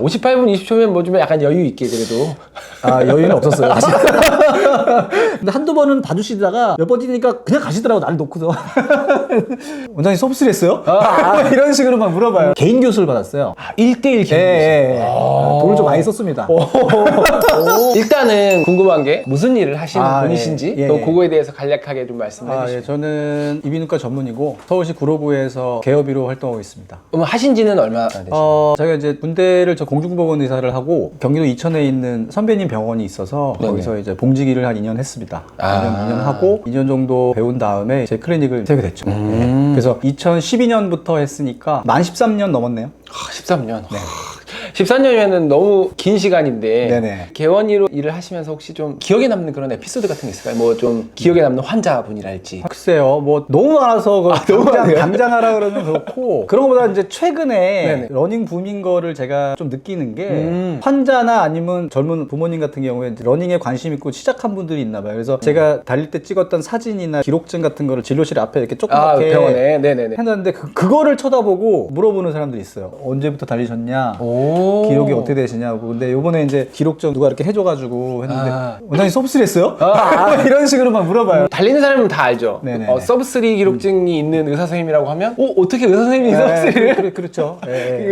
58분 20초면 뭐 좀 약간 여유 있게 그래도. 아, 여유는 없었어요. 근데 한두 번은 봐주시다가 몇 번 뛰니까 그냥 가시더라고, 나를 놓고서. 원장님 서비스를 했어요? 이런 식으로 막 물어봐요. 개인 교수를 받았어요. 1대1 개인 교수. 돈을 좀 많이 썼습니다. 일단은 궁금한 게 무슨 일을 하시는 분이신지 예, 또 예. 그거에 대해서 간략하게 좀 말씀해 주시죠. 예, 저는 이비인후과 전문이고 서울시 구로구에서 개업의로 활동하고 있습니다. 그럼 하신 지는 얼마나 되시나요? 제가 이제 군대를 저 공중보건 의사를 하고 경기도 이천에 있는 선배님 병원이 있어서 네네. 거기서 이제 봉직일을 한 2년 했습니다. 아. 2년 하고 2년 정도 배운 다음에 제 클리닉을 세우게 됐죠. 네. 그래서 2012년부터 했으니까 만 13년 넘었네요. 13년. 13년이면 너무 긴 시간인데 네네. 개원이로 일을 하시면서 혹시 좀 기억에 남는 그런 에피소드 같은 게 있을까요? 뭐 좀 기억에 남는 환자분이랄지. 글쎄요, 뭐 너무 많아서 너무 많아요? 당장하라 그러면 그렇고 그런 것보다 이제 최근에 네네. 러닝 붐인 거를 제가 좀 느끼는 게 환자나 아니면 젊은 부모님 같은 경우에 이제 러닝에 관심 있고 시작한 분들이 있나 봐요. 그래서 제가 달릴 때 찍었던 사진이나 기록증 같은 거를 진료실 앞에 이렇게 조그맣게 병원에. 네네네. 해놨는데 그거를 쳐다보고 물어보는 사람들이 있어요. 언제부터 달리셨냐? 오. 기록이 어떻게 되시냐고. 근데 요번에 이제 기록증 누가 이렇게 해줘가지고 했는데 원장님 서비스를 했어요? 이런 식으로 막 물어봐요. 달리는 사람은 다 알죠. 네네. 서브3 기록증이 있는 의사 선생님이라고 하면 어떻게 의사 선생님이 서브3를 그렇죠.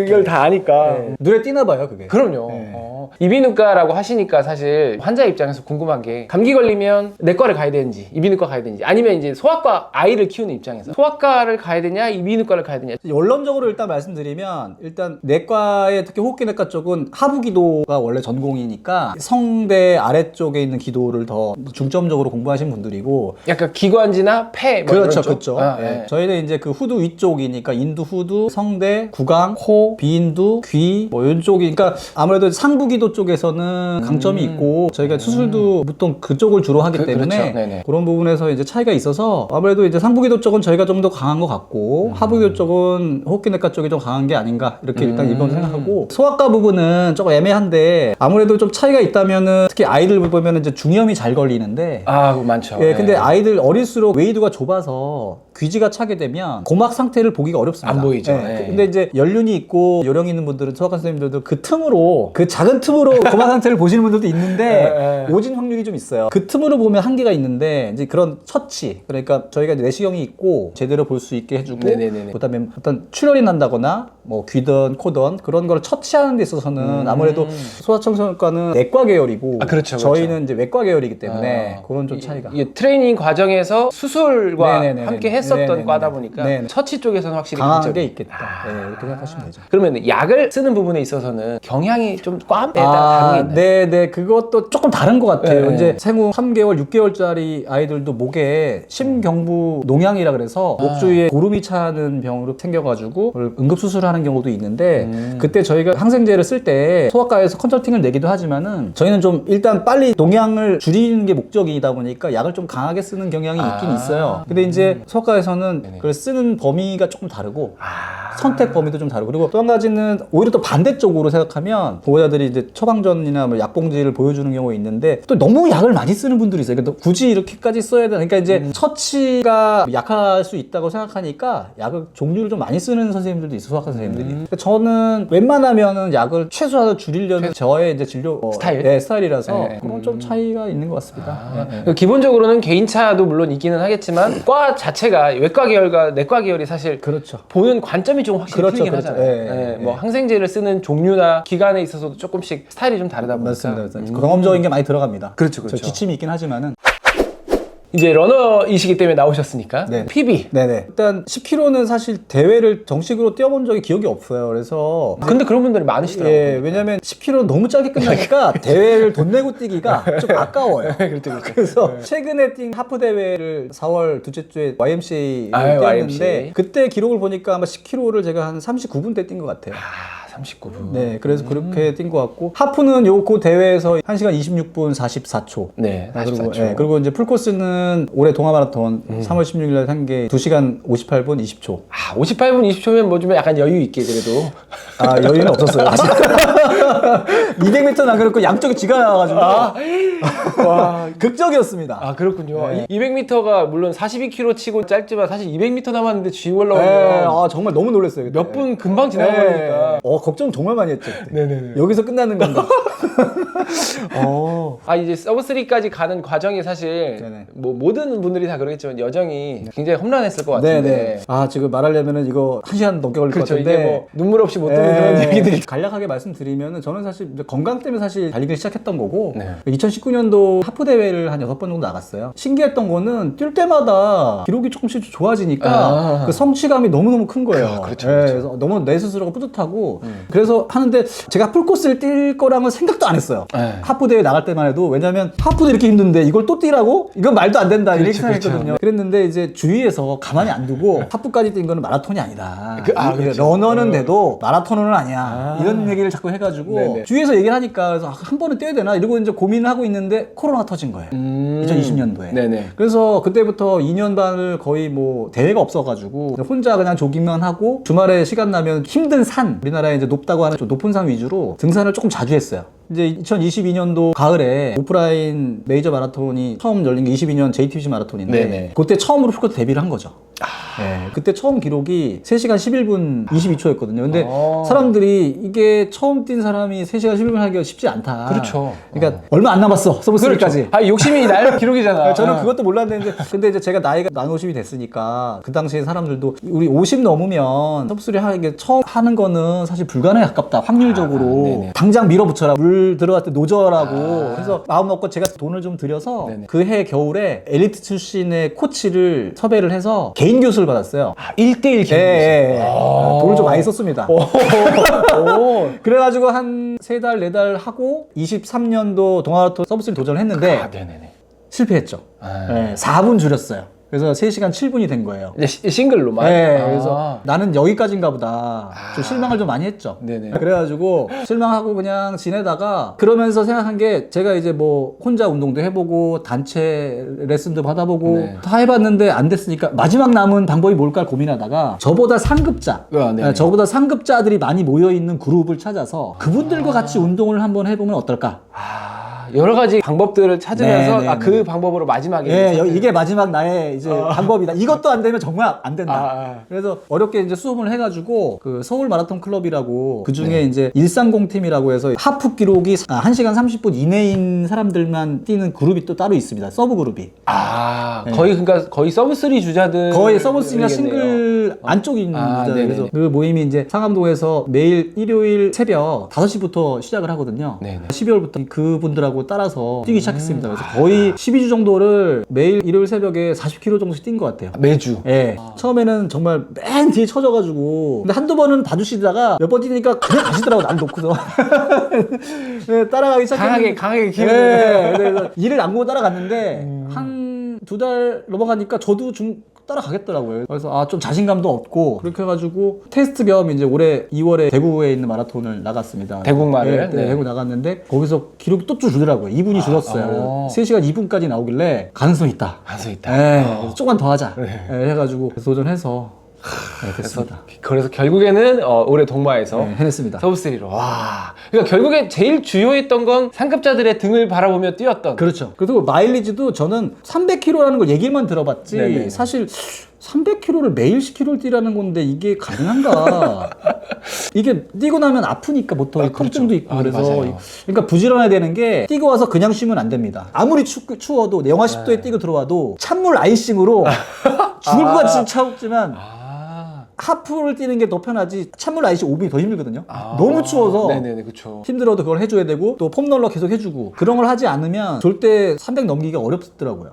이걸 다 아니까. 눈에 띄나 봐요, 그게. 그럼요. 네. 이비인후과라고 하시니까 사실 환자 입장에서 궁금한 게 감기 걸리면 내과를 가야 되는지 이비인후과 가야 되는지 아니면 이제 소아과 아이를 키우는 입장에서 소아과를 가야 되냐 이비인후과를 가야 되냐. 원론적으로 일단 말씀드리면 일단 내과의 특히 호흡기내과 쪽은 하부기도가 원래 전공이니까 성대 아래쪽에 있는 기도를 더 중점적으로 공부하신 분들이고 약간 기관지나 폐 뭐 그렇죠, 이런 쪽? 그렇죠. 아, 예. 네. 저희는 이제 그 후두 위쪽이니까 인두, 후두, 성대, 구강, 코, 비인두, 귀, 뭐 이쪽이, 그러니까 아무래도 상부기도 쪽에서는 강점이 있고 저희가 수술도 보통 그쪽을 주로 하기 때문에 그렇죠. 네네. 그런 부분에서 이제 차이가 있어서 아무래도 이제 상부기도 쪽은 저희가 좀 더 강한 것 같고 하부기도 쪽은 호흡기내과 쪽이 좀 강한 게 아닌가 이렇게 일단 이번 생각하고 소아과 부분은 조금 애매한데 아무래도 좀 차이가 있다면은 특히 아이들 보면 이제 중이염이 잘 걸리는데 그거 많죠. 예, 근데 아이들 어릴수록 웨이드가 좁아서 귀지가 차게 되면 고막 상태를 보기가 어렵습니다. 안 보이죠. 예, 예. 근데 이제 연륜이 있고 요령 있는 분들은 소아과 선생님들도 그 틈으로 그 작은 틈으로 고막 상태를 보시는 분들도 있는데 오진 확률이 좀 있어요. 그 틈으로 보면 한계가 있는데 이제 그런 처치 그러니까 저희가 이제 내시경이 있고 제대로 볼 수 있게 해주고 네네네네. 그다음에 어떤 출혈이 난다거나 뭐 귀든 코든 그런 걸 처치하는 데 있어서는 아무래도 소아청소년과는 내과 계열이고 그렇죠, 저희는 이제 외과 계열이기 때문에 그런 좀 차이가. 이게 트레이닝 과정에서 수술과 네네네네. 함께 했었던 네네네네. 과다 보니까 네네. 처치 쪽에서는 확실히 강한 강점이 게 있겠다. 네, 이렇게 생각하시면 되죠. 그러면 약을 쓰는 부분에 있어서는 경향이 좀 꽈에 따라 다른 게 있나요? 네네. 그것도 조금 다른 것 같아요. 네. 이제 생후 3개월, 6개월짜리 아이들도 목에 심경부 농양이라 그래서 목 주위에 고름이 차는 병으로 생겨가지고 그걸 응급수술하는 경우도 있는데 그때 저희가 항생제를 쓸 때 소아과에서 컨설팅을 내기도 하지만은 저희는 좀 일단 빨리 농양을 줄이는 게 목적이다 보니까 약을 좀 강하게 쓰는 경향이 있긴 있어요. 근데 이제 소아과에서는 그걸 쓰는 범위가 조금 다르고 선택 범위도 좀 다르고 그리고 또 한 가지는 오히려 또 반대쪽으로 생각하면 보호자들이 이제 처방전이나 뭐 약봉지를 보여주는 경우가 있는데 또 너무 약을 많이 쓰는 분들이 있어요. 그러니까 굳이 이렇게까지 써야 되나? 그러니까 이제 처치가 약할 수 있다고 생각하니까 약을 종류를 좀 많이 쓰는 선생님들도 있어요. 소아과 선생님들이. 그러니까 저는 웬만하면은 약을 최소한 줄이려는 저의 이제 진료 스타일? 네, 스타일이라서 네. 그런 좀 차이가 있는 것 같습니다. 네. 기본적으로는 개인차도 물론 있기는 하겠지만 과 자체가 외과 계열과 내과 계열이 사실 그렇죠. 보는 관점이 좀 확실히 그렇죠, 틀리긴 그렇죠. 하잖아요. 예, 예, 뭐 항생제를 쓰는 종류나 기간에 있어서도 조금씩 스타일이 좀 다르다 보니까 맞습니다. 경험적인 게 많이 들어갑니다. 그렇죠, 저 그렇죠. 지침이 있긴 하지만은. 이제 러너이시기 때문에 나오셨으니까 네. PB. 네네. 일단 10km는 사실 대회를 정식으로 뛰어본 적이 기억이 없어요. 그래서 근데 그런 분들이 많으시더라고요. 예, 왜냐면 10km 너무 짧게 끝나니까 대회를 돈 내고 뛰기가 좀 아까워요. 그렇죠. 그래서 최근에 뛴 하프 대회를 4월 둘째 주에 YMCA를 아유, 뛰었는데 YMCA. 그때 기록을 보니까 아마 10km를 제가 한 39분 때 뛴 것 같아요. 39분. 네, 그래서 그렇게 뛴 것 같고 하프는 요그 대회에서 1시간 26분 44초. 네, 그리고, 44초. 예, 그리고 이제 풀코스는 올해 동아마라톤 3월 16일 날 한 게 2시간 58분 20초. 58분 20초면 뭐 좀 약간 여유 있게 그래도. 여유는 없었어요. 200m 남겨놓고 양쪽에 쥐가 나와가지고 와. 극적이었습니다. 아 그렇군요. 네. 200m가 물론 42km 치고 짧지만 사실 200m 남았는데 쥐 네, 올라오면 아 정말 너무 놀랐어요. 그때. 몇 분 금방 지나가니까. 걱정 정말 많이 했죠. 그때. 네네네. 여기서 끝나는 건가? 아 이제 서브 3까지 가는 과정이 사실 네네. 뭐 모든 분들이 다 그러겠지만 여정이 굉장히 험난했을 것 같은데. 네네. 아 지금 말하려면은 이거 1시간 넘게 걸릴 그렇죠. 것 같은데. 이게 뭐 눈물 없이 못 듣는 그런 얘기들이. 간략하게 말씀드리면은 저는 사실 이제 건강 때문에 사실 달리기를 시작했던 거고 네. 2019년도 하프 대회를 한 6번 정도 나갔어요. 신기했던 거는 뛸 때마다 기록이 조금씩 좋아지니까 아. 그 성취감이 너무너무 큰 거예요. 그렇죠, 네, 그렇죠. 그래서 너무 내 스스로가 뿌듯하고 그래서 하는데 제가 풀코스를 뛸 거랑은 생각도 안 했어요. 네. 하프 대회 나갈 때만 해도 왜냐면 하프도 이렇게 힘든데 이걸 또 뛰라고? 이건 말도 안 된다 이렇게 그렇죠, 생각했거든요. 그렇죠. 그랬는데 이제 주위에서 가만히 안 두고 하프까지 뛴 거는 마라톤이 아니다. 그렇죠. 러너는 돼도 마라톤은 아니야. 이런 얘기를 자꾸 해가지고 네네. 주위에서 얘기를 하니까 그래서 한 번은 뛰어야 되나 이러고 이제 고민을 하고 있는데 코로나가 터진 거예요. 2020년도에. 네네. 그래서 그때부터 2년 반을 거의 뭐 대회가 없어가지고 혼자 그냥 조깅만 하고 주말에 시간 나면 힘든 산 우리나라에 이제 높다고 하는 좀 높은 산 위주로 등산을 조금 자주 했어요. 이제 2022년도 가을에 오프라인 메이저 마라톤이 처음 열린 게 22년 JTBC 마라톤인데 네네. 그때 처음으로 풀코스 데뷔를 한 거죠. 네, 그때 처음 기록이 3시간 11분 22초였거든요. 근데 사람들이 이게 처음 뛴 사람이 3시간 11분 하기가 쉽지 않다. 그렇죠. 그러니까 얼마 안 남았어. 서브 3까지. 아 욕심이 날 기록이잖아. 저는 그것도 몰랐는데 근데 이제 제가 나이가 만 50이 됐으니까 그 당시에 사람들도 우리 50 넘으면 서브3 하게 처음 하는 거는 사실 불가능에 가깝다. 확률적으로. 네네. 당장 밀어붙여라. 물 들어갈 때 노져라고. 그래서 마음 먹고 제가 돈을 좀 들여서 네네. 그 해 겨울에 엘리트 출신의 코치를 섭외를 해서 개인 교수를 받았어요. 1대1 기록. 돈을 좀 많이 썼습니다. 그래가지고 한 3달, 4달 하고 23년도 동아마라톤 서브3 도전을 했는데 네네네. 실패했죠. 아. 네, 4분 줄였어요. 그래서 3시간 7분이 된 거예요. 이제 싱글로만. 네, 아. 그래서 나는 여기까지인가 보다. 좀 실망을 좀 많이 했죠. 네네. 그래가지고 실망하고 그냥 지내다가 그러면서 생각한 게 제가 이제 뭐 혼자 운동도 해보고 단체 레슨도 받아보고 네. 다 해봤는데 안 됐으니까 마지막 남은 방법이 뭘까 고민하다가 저보다 상급자, 네네. 저보다 상급자들이 많이 모여있는 그룹을 찾아서 그분들과 같이 운동을 한번 해보면 어떨까? 여러 가지 방법들을 찾으면서 네네네. 그 방법으로 마지막에 예, 이게 마지막 나의 이제 방법이다. 이것도 안 되면 정말 안 된다. 그래서 어렵게 이제 수업을 해가지고 그 서울 마라톤 클럽이라고 그 중에 이제 130 팀이라고 해서 하프 기록이 1시간 30분 이내인 사람들만 뛰는 그룹이 또 따로 있습니다. 서브 그룹이. 거의 그러니까 거의 서브 3 주자들 거의 서브 3나 싱글 안쪽에 있는 주자들. 네네. 그래서 그 모임이 이제 상암동에서 매일 일요일 새벽 5시부터 시작을 하거든요. 네네. 12월부터 그분들하고 따라서 뛰기 시작했습니다. 그래서 거의 12주 정도를 매일 일요일 새벽에 40km 정도씩 뛴 것 같아요. 매주. 예. 처음에는 정말 맨 뒤에 쳐져가지고. 근데 한두 번은 봐주시다가 몇 번 뛰니까 그냥 가시더라고, 날 놓고서. 네, 따라가기 시작했는데. 강하게 키우는. 예. 그래서 이를 안 보고 따라갔는데, 한 2달 넘어가니까 저도 좀 따라가겠더라고요. 그래서 좀 자신감도 얻고 그렇게 해가지고 테스트 겸 이제 올해 2월에 대구에 있는 마라톤을 나갔습니다. 대국마를? 네, 네. 대구 나갔는데 거기서 기록이 또 쭉 줄더라고요. 2분이 줄었어요. 3시간 2분까지 나오길래 가능성 있다. 가능성 있다. 네, 그래서 조금만 더 하자. 네, 해가지고 도전해서 됐습니다. 그래서 결국에는 올해 동마에서 네, 해냈습니다. 서브 3로. 와. 그러니까 결국에 제일 주요했던 건 상급자들의 등을 바라보며 뛰었던. 그렇죠. 그리고 마일리지도 저는 300km라는 걸 얘기만 들어봤지 네네. 사실 300km를 매일 10km를 뛰라는 건데 이게 가능한가? 이게 뛰고 나면 아프니까 모터에 통증도 있고 그래서 맞아요. 그러니까 부지런해야 되는 게 뛰고 와서 그냥 쉬면 안 됩니다. 아무리 추워도 영하 10도에 뛰고 들어와도 찬물 아이싱으로 죽을 것 같이 차갑지만 하프를 뛰는 게 더 편하지 찬물 아이싱 오븐이 더 힘들거든요. 너무 추워서 네네네, 그렇죠. 힘들어도 그걸 해줘야 되고 또 폼롤러 계속 해주고 그런 걸 하지 않으면 절대 300 넘기기가 어렵더라고요.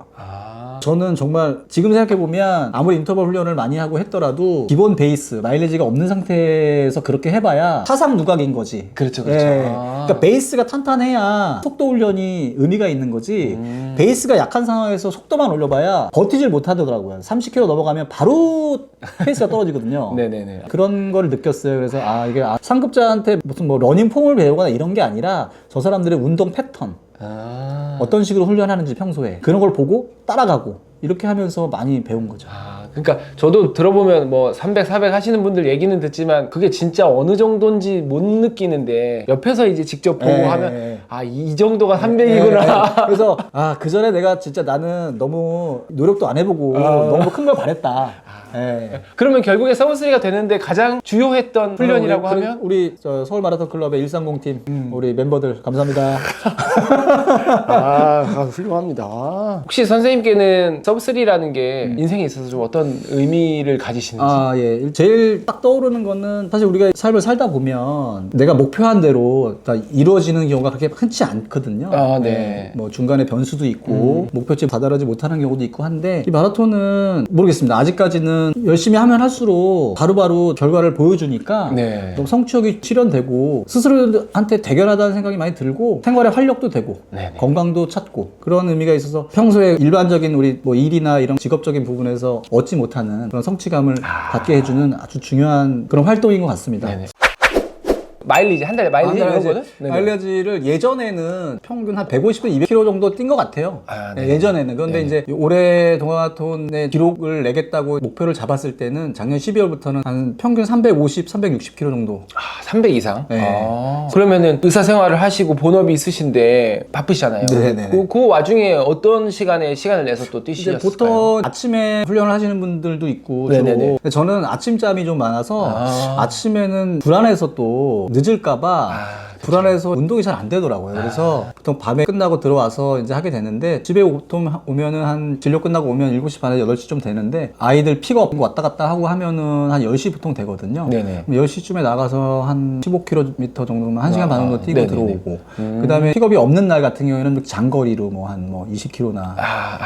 저는 정말 지금 생각해보면 아무리 인터벌 훈련을 많이 하고 했더라도 기본 베이스 마일리지가 없는 상태에서 그렇게 해봐야 사상 누각인 거지. 그렇죠, 그렇죠. 그러니까 베이스가 탄탄해야 속도 훈련이 의미가 있는 거지. 베이스가 약한 상황에서 속도만 올려봐야 버티질 못하더라고요. 30km 넘어가면 바로 페이스가 떨어지거든요. 네네네. 그런 걸 느꼈어요. 그래서 이게 상급자한테 무슨 뭐 러닝 폼을 배우거나 이런 게 아니라 저 사람들의 운동 패턴 어떤 식으로 훈련하는지 평소에 그런 걸 보고 따라가고 이렇게 하면서 많이 배운 거죠. 그러니까 저도 들어보면 뭐 300, 400 하시는 분들 얘기는 듣지만 그게 진짜 어느 정도인지 못 느끼는데 옆에서 이제 직접 보고 하면 아, 이 정도가 300이구나. 그래서 그 전에 내가 진짜 나는 너무 노력도 안 해보고 너무 큰 걸 바랬다. 그러면 결국에 서브3가 되는데 가장 주요했던 훈련이라고 하면? 우리 서울 마라톤 클럽의 130팀 우리 멤버들 감사합니다. 훌륭합니다. 혹시 선생님께는 서브3라는 게 인생에 있어서 좀 어떤 의미를 가지시는지? 예. 제일 딱 떠오르는 거는 사실 우리가 삶을 살다 보면 내가 목표한 대로 다 이루어지는 경우가 그렇게 흔치 않거든요. 네. 뭐 중간에 변수도 있고 목표치 다다르지 못하는 경우도 있고 한데 이 마라톤은 모르겠습니다. 아직까지는 열심히 하면 할수록 바로바로 결과를 보여주니까 네. 너무 성취욕이 실현되고 스스로한테 대견하다는 생각이 많이 들고 생활에 활력도 되고 네네. 건강도 찾고 그런 의미가 있어서 평소에 일반적인 우리 뭐 일이나 이런 직업적인 부분에서 얻지 못하는 그런 성취감을 받게 해주는 아주 중요한 그런 활동인 것 같습니다. 네네. 마일리지, 한 달에 마일리지 이런 거는? 네네. 마일리지를 예전에는 평균 한 150에서 200km 정도 뛴 것 같아요. 네. 예전에는. 그런데 이제 올해 동아마라톤의 기록을 내겠다고 목표를 잡았을 때는 작년 12월부터는 한 평균 350, 360km 정도. 300 이상? 네. 그러면은 의사생활을 하시고 본업이 있으신데 바쁘시잖아요. 네네네. 그 와중에 어떤 시간을 내서 또 뛰시셨을까요? 보통 아침에 훈련을 하시는 분들도 있고 주로. 네네네. 근데 저는 아침잠이 좀 많아서 아침에는 불안해서 또 늦을까봐 불안해서 운동이 잘 안 되더라고요. 그래서 보통 밤에 끝나고 들어와서 이제 하게 되는데 집에 보통 오면은 한 진료 끝나고 오면 7시 반에 8시쯤 되는데 아이들 픽업 왔다 갔다 하고 하면은 한 10시 보통 되거든요. 네네. 그럼 10시쯤에 나가서 한 15km 정도면 1시간 반 정도 뛰고 네네네. 들어오고 그 다음에 픽업이 없는 날 같은 경우에는 장거리로 뭐 한 20km나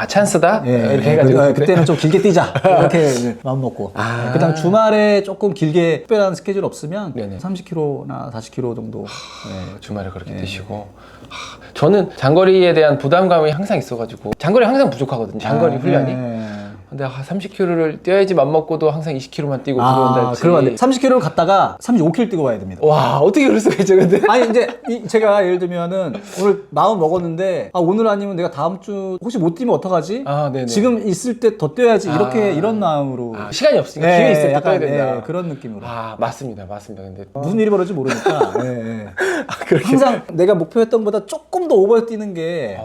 찬스다? 예, 이렇게 해가지고. 그때는 좀 길게 뛰자 이렇게 이제 마음 먹고 그다음 주말에 조금 길게 특별한 스케줄 없으면 네네. 30km나 40km 정도 주말에 그렇게 뛰시고. 저는 장거리에 대한 부담감이 항상 있어가지고 장거리 항상 부족하거든요. 장거리 훈련이. 근데 30km를 뛰어야지 맘먹고도 항상 20km만 뛰고 들어온달지. 그러면 안 돼. 30km를 갔다가 35km 뛰고 와야 됩니다. 와, 어떻게 그럴 수가 있죠, 근데? 아니 이제 제가 예를 들면은 오늘 마음 먹었는데 오늘 아니면 내가 다음 주 혹시 못 뛰면 어떡하지? 네네. 지금 있을 때 더 뛰어야지 이렇게 이런 마음으로 시간이 없으니까 기회 있을 때 약간, 떠야 된다. 그런 느낌으로. 맞습니다. 근데 무슨 일이 벌어질지 모르니까 항상 내가 목표했던 것보다 조금 더 오버 뛰는 게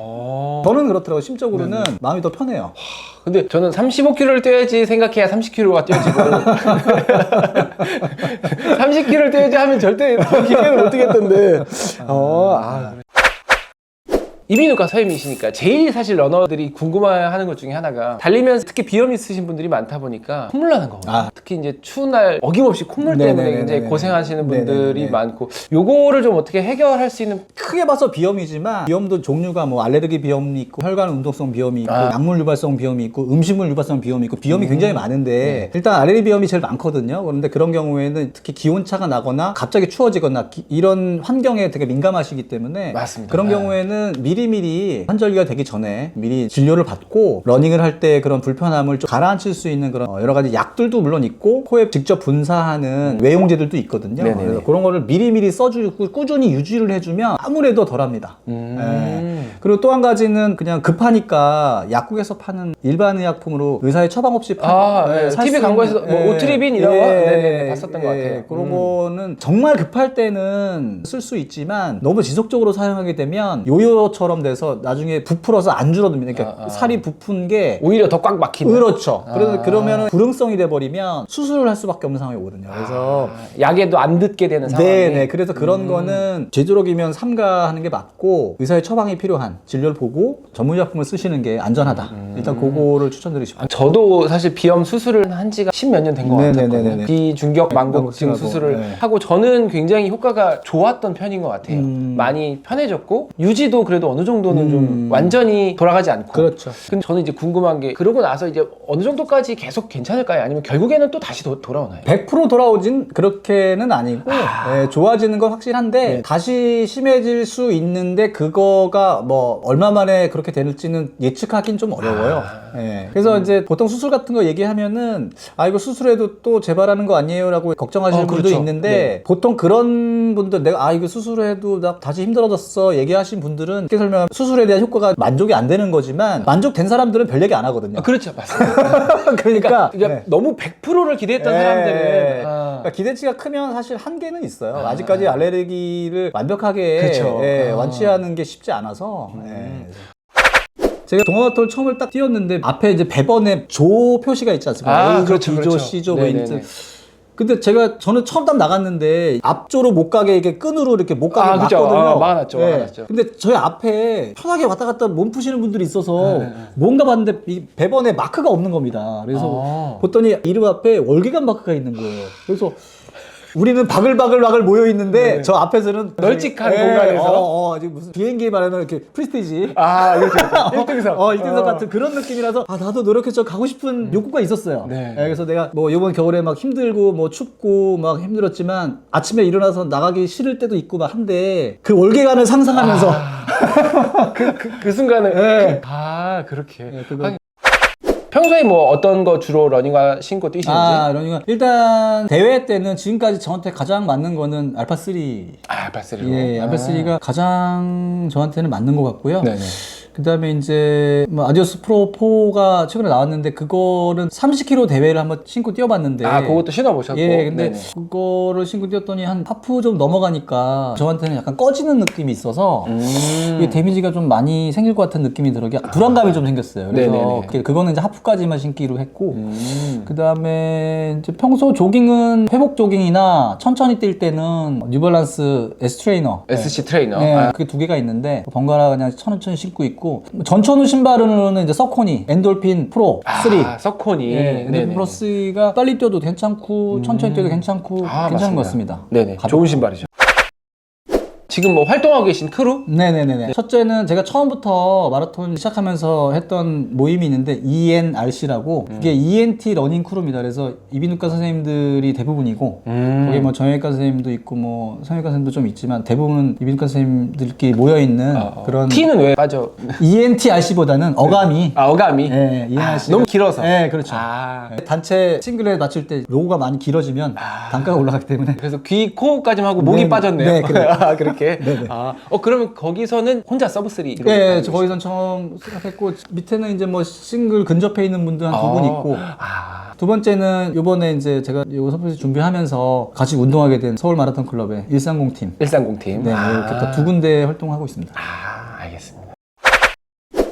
저는 그렇더라고요. 심적으로는 마음이 더 편해요. 근데 저는 35km를 뛰어야지 생각해야 30km가 뛰어지고 30km를 뛰어야지 하면 절대 더 길게는 못 뛰겠던데. 이비인후과 선생님이시니까 제일 사실 러너들이 궁금해하는 것 중에 하나가 달리면서 특히 비염 있으신 분들이 많다 보니까 콧물 나는 거거든요. 특히 이제 추운 날 어김없이 콧물 때문에 굉장히 고생하시는 분들이 많고 요거를 좀 어떻게 해결할 수 있는 크게 봐서 비염이지만 비염도 종류가 뭐 알레르기 비염이 있고 혈관 운동성 비염이 있고 약물 유발성 비염이 있고 음식물 유발성 비염이 있고 비염이 굉장히 많은데 일단 알레르기 비염이 제일 많거든요. 그런데 그런 경우에는 특히 기온차가 나거나 갑자기 추워지거나 이런 환경에 되게 민감하시기 때문에 맞습니다. 그런 경우에는 미리미리 환절기가 되기 전에 미리 진료를 받고 러닝을 할 때 그런 불편함을 좀 가라앉힐 수 있는 그런 여러 가지 약들도 물론 있고 코에 직접 분사하는 외용제들도 있거든요. 그래서 그런 거를 미리미리 써주고 꾸준히 유지를 해주면 아무래도 덜합니다. 그리고 또 한 가지는 그냥 급하니까 약국에서 파는 일반 의약품으로 의사의 처방 없이 TV 광고에서 뭐 오트리빈 이런 거 봤었던 것 같아요. 그런 거는 정말 급할 때는 쓸 수 있지만 너무 지속적으로 사용하게 되면 요요처럼 돼서 나중에 부풀어서 안 줄어듭니다. 그러니까 살이 부푼 게 오히려 더 꽉 막히는. 그렇죠. 그러면 불응성이 돼버리면 수술을 할 수밖에 없는 상황이 오거든요. 그래서 약에도 안 듣게 되는 상황이. 네네. 그래서 그런 거는 제조력이면 삼가하는 게 맞고 의사의 처방이 필요한 진료를 보고 전문의약품을 쓰시는 게 안전하다. 일단 그거를 추천드리고 싶어요. 저도 사실 비염 수술을 한 지가 10몇 년 된 것 같거든요. 비중격 망곡증 수술을 하고 저는 굉장히 효과가 좋았던 편인 것 같아요. 많이 편해졌고 유지도 그래도 어느 정도는 좀 완전히 돌아가지 않고. 그렇죠. 근데 저는 이제 궁금한 게 그러고 나서 이제 어느 정도까지 계속 괜찮을까요? 아니면 결국에는 또 다시 돌아오나요? 100% 돌아오진 그렇게는 아니고 좋아지는 건 확실한데 다시 심해질 수 있는데 그거가 뭐 얼마 만에 그렇게 될지는 예측하긴 좀 어려워요. 그래서 이제 보통 수술 같은 거 얘기하면은 이거 수술해도 또 재발하는 거 아니에요? 라고 걱정하시는 분도 그렇죠. 있는데 보통 그런 분들 내가 이거 수술해도 나 다시 힘들어졌어 얘기하신 분들은 설명하면 수술에 대한 효과가 만족이 안 되는 거지만 만족된 사람들은 별 얘기 안 하거든요. 그렇죠, 맞습니다. 그러니까 이제 너무 100%를 기대했던 사람들은 그러니까 기대치가 크면 사실 한계는 있어요. 아직까지 알레르기를 완벽하게 그렇죠. 완치하는 게 쉽지 않아서. 제가 동아마톨 처음을 딱 띄웠는데 앞에 이제 배번에 조 표시가 있지 않습니까? A조, 그렇죠, B조, 그렇죠. C조 뭐 네네네. 있는. 근데 저는 처음 딱 나갔는데 앞조로 못 가게 이렇게 끈으로 이렇게 못 가게 그죠. 막거든요. 막아놨죠, 막아놨죠. 근데 저희 앞에 편하게 왔다 갔다 몸 푸시는 분들이 있어서 뭔가 봤는데 이 배번에 마크가 없는 겁니다. 그래서 봤더니 이름 앞에 월계관 마크가 있는 거예요. 그래서 우리는 바글바글 모여 있는데 저 앞에서는 널찍한 공간에서 지금 무슨 비행기에 말하는 이렇게 프리스티지 이렇게 1등석 1등석 같은 그런 느낌이라서 나도 노력해서 가고 싶은 욕구가 있었어요. 네. 그래서 내가 뭐 이번 겨울에 막 힘들고 뭐 춥고 막 힘들었지만 아침에 일어나서 나가기 싫을 때도 있고 막 한데 그 월계관을 상상하면서 그 순간에 그렇게 평소에 뭐 어떤 거 주로 러닝화 신고 뛰시는지? 러닝화 일단 대회 때는 지금까지 저한테 가장 맞는 거는 알파3. 알파3로. 예, 알파3가 가장 저한테는 맞는 것 같고요. 네네. 그 다음에 이제 뭐 아디오스 프로 4가 최근에 나왔는데 그거는 30km 대회를 한번 신고 뛰어봤는데 그것도 신어보셨고. 예, 근데 네네. 그거를 신고 뛰었더니 한 하프 좀 넘어가니까 저한테는 약간 꺼지는 느낌이 있어서 이게 데미지가 좀 많이 생길 것 같은 느낌이 들어게 불안감이 좀 생겼어요. 그래서 네네네. 그거는 이제 하프까지만 신기로 했고 그 다음에 이제 평소 조깅은 회복 조깅이나 천천히 뛸 때는 뉴발란스 S 트레이너 SC 트레이너. 네, 그게 두 개가 있는데 번갈아 그냥 천천히 신고 있고 전천후 신발로는 이제 서코니 엔돌핀 프로 3. 서코니. 엔돌핀 프로 3가 빨리 뛰어도 괜찮고 천천히 뛰어도 괜찮고 괜찮은 맞습니다. 것 같습니다. 네네. 가볍고. 좋은 신발이죠. 지금 뭐 활동하고 계신 크루? 네네네. 첫째는 제가 처음부터 마라톤 시작하면서 했던 모임이 있는데 ENRC라고 그게 ENT 러닝 크루입니다. 그래서 이비인후과 선생님들이 대부분이고 거기 뭐 정형외과 선생님도 있고 뭐 성형외과 선생님도 좀 있지만 대부분 이비인후과 선생님들끼리 모여 있는 그런 T는 왜 빠져? ENTRC보다는 어감이 어감이? 네, ENRC 너무 길어서. 네, 그렇죠. 단체 싱글에 맞출 때 로고가 많이 길어지면 단가가 올라가기 때문에 그래서 귀, 코까지만 하고 목이 네, 빠졌네요. 네, 그래요. 그렇게. 그러면 거기서는 혼자 서브3? 네, 저 거기선 처음 시작했고 밑에는 이제 뭐 싱글 근접해 있는 분들 한 두 분 있고 두 번째는 이번에 이제 제가 요 서브스 준비하면서 같이 운동하게 된 서울 마라톤 클럽의 130팀 130팀. 네, 이렇게 또 두 군데 활동하고 있습니다. 알겠습니다.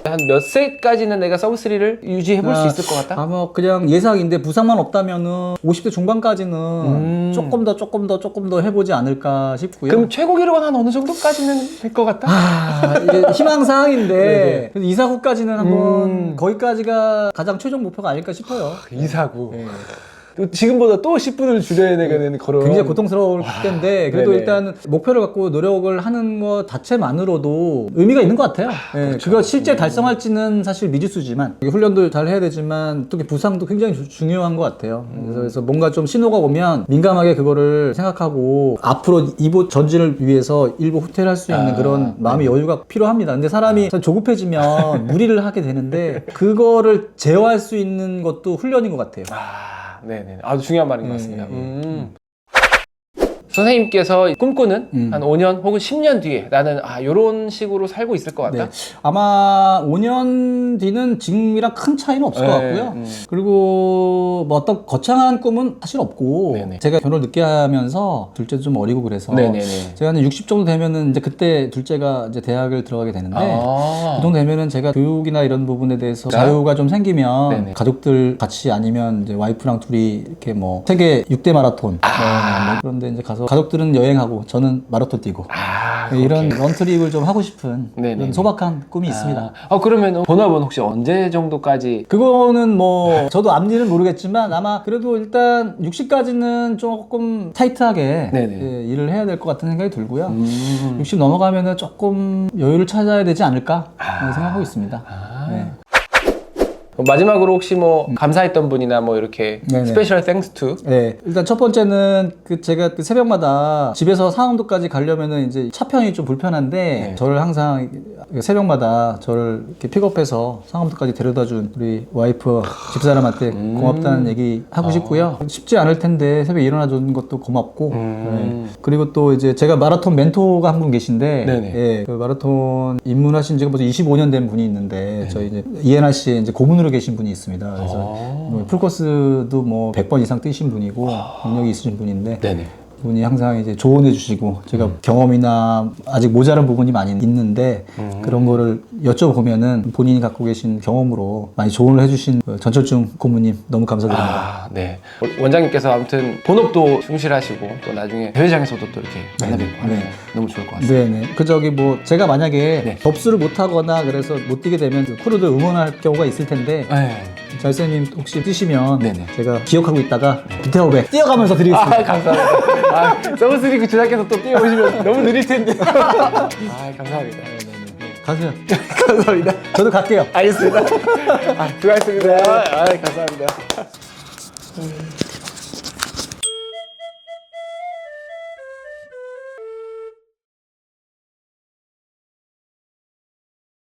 한 몇 세까지는 내가 서브3를 유지해볼 수 있을 것 같다? 아마 그냥 예상인데 부상만 없다면은 50대 중반까지는 조금 더 해보지 않을까 싶고요. 그럼 최고 기록은 한 어느 정도까지는 될 것 같다? 이게 희망사항인데 그래도 이사구까지는 한번 거기까지가 가장 최종 목표가 아닐까 싶어요. 이사구. 또 지금보다 또 10분을 줄여야 되는 그런. 굉장히 고통스러울 텐데 그래도 네네. 일단 목표를 갖고 노력을 하는 것 자체만으로도 의미가 있는 것 같아요. 그렇죠. 그거 실제 달성할지는 사실 미지수지만 훈련도 잘 해야 되지만 또 부상도 굉장히 중요한 것 같아요. 그래서 뭔가 좀 신호가 오면 민감하게 그거를 생각하고 앞으로 이보 전진을 위해서 일부 후퇴를 할 수 있는 그런 마음의 여유가 필요합니다. 근데 사람이 조급해지면 무리를 하게 되는데 그거를 제어할 수 있는 것도 훈련인 것 같아요. 네네. 아주 중요한 말인 것 같습니다. 선생님께서 꿈꾸는 한 5년 혹은 10년 뒤에 나는 요런 식으로 살고 있을 것 같다? 네. 아마 5년 뒤는 지금이랑 큰 차이는 없을 것 같고요. 그리고 뭐 어떤 거창한 꿈은 사실 없고 네네. 제가 결혼을 늦게 하면서 둘째도 좀 어리고 그래서 네네네. 제가 한 60 정도 되면은 이제 그때 둘째가 이제 대학을 들어가게 되는데 아. 그 정도 되면은 제가 교육이나 이런 부분에 대해서 자유가 좀 생기면 네네. 가족들 같이 아니면 이제 와이프랑 둘이 이렇게 뭐 세계 6대 마라톤 뭐 그런데 이제 가서 가족들은 여행하고 저는 마라톤 뛰고 이런 런트립을 좀 하고 싶은 네네. 그런 소박한 꿈이 있습니다. 그러면 본업은 혹시 언제 정도까지? 그거는 뭐 저도 앞일은 모르겠지만 아마 그래도 일단 60까지는 조금 타이트하게 네네. 예, 일을 해야 될 것 같은 생각이 들고요. 60 넘어가면은 조금 여유를 찾아야 되지 않을까 생각하고 있습니다. 네. 마지막으로 혹시 뭐 감사했던 분이나 뭐 이렇게 네네. 스페셜 땡스 투. 네, 일단 첫 번째는 제가 새벽마다 집에서 상암동까지 가려면은 이제 차편이 좀 불편한데 네. 저를 항상 새벽마다 저를 이렇게 픽업해서 상암동까지 데려다준 우리 와이프 집사람한테 고맙다는 얘기 하고 싶고요. 쉽지 않을 텐데 새벽에 일어나준 것도 고맙고 네. 그리고 또 이제 제가 마라톤 멘토가 한 분 계신데 네네. 예, 그 마라톤 입문하신 지가 벌써 25년 된 분이 있는데 저희 이제 이해나 씨의 이제 고문으로 계신 분이 있습니다. 그래서 뭐 풀코스도 뭐 100번 이상 뛰신 분이고 경력이 있으신 분인데 네네. 분이 항상 이제 조언해 주시고 제가 경험이나 아직 모자란 부분이 많이 있는데 그런 거를 여쭤보면은 본인이 갖고 계신 경험으로 많이 조언을 해주신 그 전철중 고문님 너무 감사드립니다. 아, 네. 원장님께서 아무튼 본업도 충실하시고 또 나중에 대회장에서도 또 이렇게 만나뵙고 하면 너무 좋을 것 같습니다. 네네. 그 저기 뭐 제가 만약에 네. 접수를 못-하거나 그래서 못 뛰게 되면 그 크루들 응원할 경우가 있을 텐데 네. 잘쌤님 혹시 뛰시면 네네. 제가 기억하고 있다가 비태업에 뛰어가면서 드리겠습니다. 아, 감사합니다. 아, 서브스리 그 제작께서 또 뛰어오시면 너무 느릴 텐데. 아, 감사합니다. 가세요. 감사합니다. 저도 갈게요. 알겠습니다. 아, 수고하셨습니다. 아, 감사합니다.